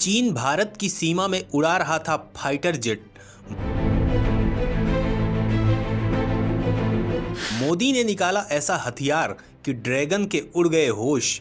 चीन भारत की सीमा में उड़ा रहा था फाइटर जेट। मोदी ने निकाला ऐसा हथियार कि ड्रैगन के उड़ गए होश।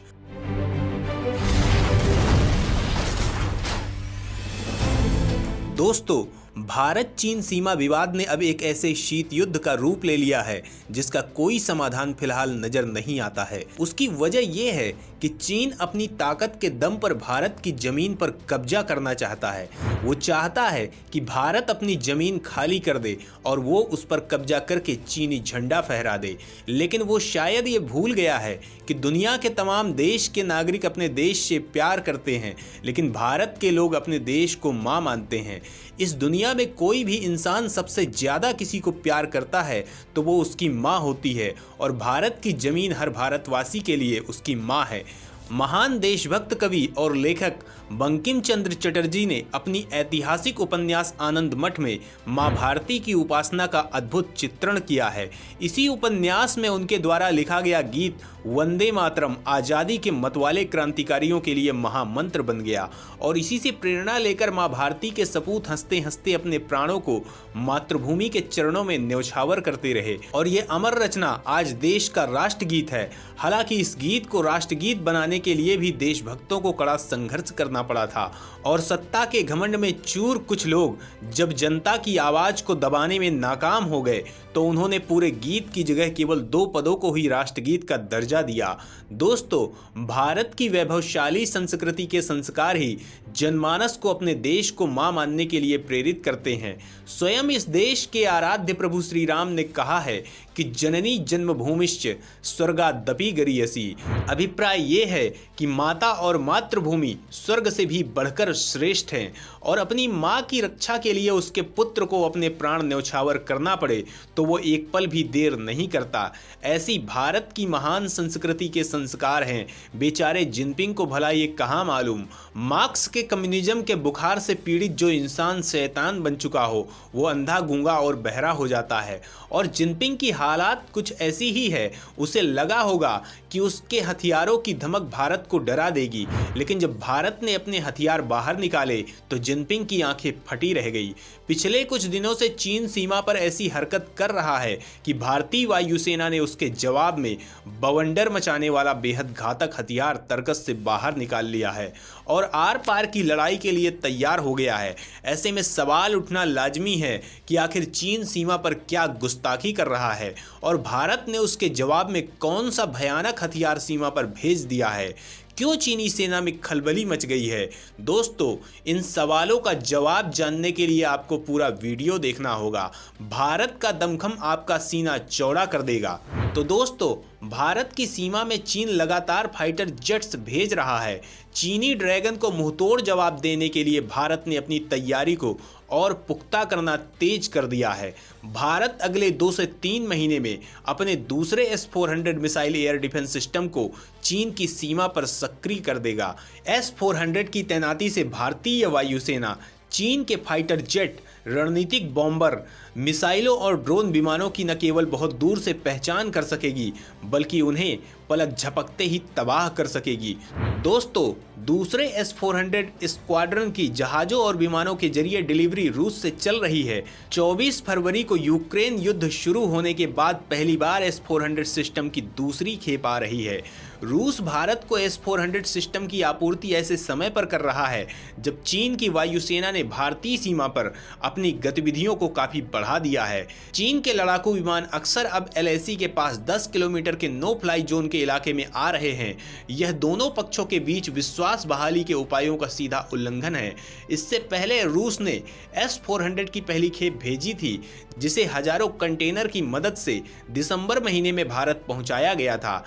दोस्तों, भारत चीन सीमा विवाद ने अब एक ऐसे शीत युद्ध का रूप ले लिया है जिसका कोई समाधान फिलहाल नजर नहीं आता है। उसकी वजह यह है कि चीन अपनी ताकत के दम पर भारत की जमीन पर कब्जा करना चाहता है। वो चाहता है कि भारत अपनी जमीन खाली कर दे और वो उस पर कब्जा करके चीनी झंडा फहरा दे। लेकिन वो शायद ये भूल गया है कि दुनिया के तमाम देश के नागरिक अपने देश से प्यार करते हैं, लेकिन भारत के लोग अपने देश को मां मानते हैं। इस दुनिया में कोई भी इंसान सबसे ज्यादा किसी को प्यार करता है तो वो उसकी मां होती है, और भारत की जमीन हर भारतवासी के लिए उसकी मां है। महान देशभक्त कवि और लेखक बंकिम चंद्र चटर्जी ने अपनी ऐतिहासिक उपन्यास आनंद मठ में मां भारती की उपासना का अद्भुत चित्रण किया है। इसी उपन्यास में उनके द्वारा लिखा गया गीत वंदे मातरम आज़ादी के मतवाले क्रांतिकारियों के लिए महामंत्र बन गया, और इसी से प्रेरणा लेकर मां भारती के सपूत हंसते हंसते अपने प्राणों को मातृभूमि के चरणों में न्यौछावर करते रहे। और ये अमर रचना आज देश का राष्ट्रगीत है। हालांकि इस गीत को राष्ट्रगीत बनाने के लिए भी देशभक्तों को कड़ा संघर्ष करना पड़ा था, और सत्ता के घमंड में चूर कुछ लोग जब जनता की आवाज को दबाने में नाकाम हो गए तो उन्होंने पूरे गीत की जगह केवल 2 पदों को ही राष्ट्रगीत का दर्जा दिया। दोस्तों, भारत की वैभवशाली संस्कृति के संस्कार ही जनमानस को अपने देश को मां मानने के लिए प्रेरित करते हैं। स्वयं इस देश के आराध्य प्रभु श्री राम ने कहा है कि जननी जन्मभूमिश्च स्वर्गादपि गरीयसी। अभिप्राय ये है कि माता और मातृभूमि स्वर्ग से भी बढ़कर श्रेष्ठ हैं, और अपनी मां की रक्षा के लिए उसके पुत्र को अपने प्राण न्यौछावर करना पड़े तो वो एक पल भी देर नहीं करता। ऐसी भारत की महान संस्कृति के संस्कार हैं। बेचारे जिनपिंग को भला ये कहाँ मालूम। मार्क्स के कम्युनिज्म के बुखार से पीड़ित जो इंसान शैतान बन चुका हो वो अंधा गूंगा और बहरा हो जाता है, और जिनपिंग की हालात कुछ ऐसी ही है। उसे लगा होगा कि उसके हथियारों की धमक भारत को डरा देगी, लेकिन जब भारत ने अपने हथियार बाहर निकाले तो जिनपिंग की आंखें फटी रह गई। पिछले कुछ दिनों से चीन सीमा पर ऐसी हरकत कर रहा है कि भारतीय वायुसेना ने उसके जवाब में बवंडर मचाने वाला बेहद घातक हथियार तरकस से बाहर निकाल लिया है और आर पार की लड़ाई के लिए तैयार हो गया है। ऐसे में सवाल उठना लाजमी है कि आखिर चीन सीमा पर क्या गुस्ताखी कर रहा है और भारत ने उसके जवाब में कौन सा भयानक हथियार सीमा पर भेज दिया है। क्यों चीनी सेना में खलबली मच गई है? दोस्तों, इन सवालों का जवाब जानने के लिए आपको पूरा वीडियो देखना होगा। भारत का दमखम आपका सीना चौड़ा कर देगा। तो दोस्तों, भारत की सीमा में चीन लगातार फाइटर जेट्स भेज रहा है। चीनी ड्रैगन को मुंहतोड़ जवाब देने के लिए भारत ने अपनी तैयारी को और पुख्ता करना तेज कर दिया है। भारत अगले 2 से 3 महीने में अपने दूसरे S-400 missile air defence system को चीन की सीमा पर सक्रिय कर देगा। S-400 की तैनाती से भारतीय वायुसेना चीन के फाइटर जेट, रणनीतिक बॉम्बर, मिसाइलों और ड्रोन विमानों की न केवल बहुत दूर से पहचान कर सकेगी बल्कि उन्हें पलक झपकते ही तबाह कर सकेगी। दोस्तों, दूसरे S-400 स्क्वाड्रन की जहाज़ों और विमानों के जरिए डिलीवरी रूस से चल रही है। 24 फरवरी को यूक्रेन युद्ध शुरू होने के बाद पहली बार S-400 सिस्टम की दूसरी खेप आ रही है। रूस भारत को S-400 सिस्टम की आपूर्ति ऐसे समय पर कर रहा है जब चीन की वायुसेना ने भारतीय सीमा पर अपनी गतिविधियों को काफी बढ़ा दिया है। चीन के लड़ाकू विमान अक्सर अब LAC के पास 10 किलोमीटर के नो फ्लाई जोन के इलाके में आ रहे हैं। यह दोनों पक्षों के बीच विश्वास बहाली के उपायों का सीधा उल्लंघन है। इससे पहले रूस ने S-400 की पहली खेप भेजी थी जिसे हजारों कंटेनर की मदद से दिसंबर महीने में भारत पहुंचाया गया था।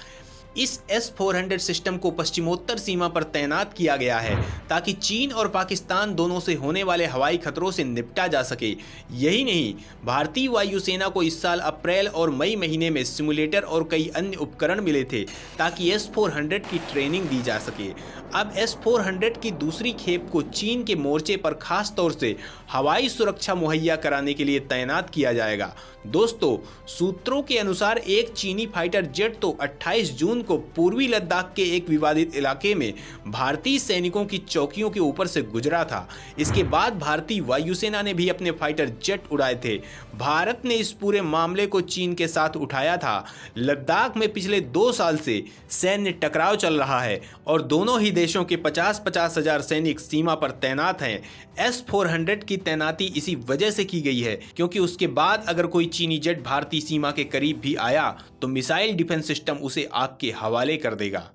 इस S-400 सिस्टम को पश्चिमोत्तर सीमा पर तैनात किया गया है ताकि चीन और पाकिस्तान दोनों से होने वाले हवाई खतरों से निपटा जा सके। यही नहीं, भारतीय वायुसेना को इस साल अप्रैल और मई महीने में सिमुलेटर और कई अन्य उपकरण मिले थे ताकि S-400 की ट्रेनिंग दी जा सके। अब S-400 की दूसरी खेप को चीन के मोर्चे पर खास तौर से हवाई सुरक्षा मुहैया कराने के लिए तैनात किया जाएगा। दोस्तों, सूत्रों के अनुसार एक चीनी फाइटर जेट तो 28 जून को पूर्वी लद्दाख के एक विवादित इलाके में भारतीय सैनिकों की चौकियों के ऊपर से गुजरा था। इसके बाद भारतीय वायुसेना ने भी अपने फाइटर जेट उड़ाए थे। भारत ने इस पूरे मामले को चीन के साथ उठाया था। लद्दाख में पिछले 2 साल से सैन्य टकराव चल रहा है और दोनों ही देशों के 50-50 हजार सैनिक सीमा पर तैनात हैं। S-400 की तैनाती इसी वजह से की गई है क्योंकि उसके बाद अगर कोई चीनी जेट भारतीय सीमा के करीब भी आया तो मिसाइल डिफेंस सिस्टम उसे आग के हवाले कर देगा।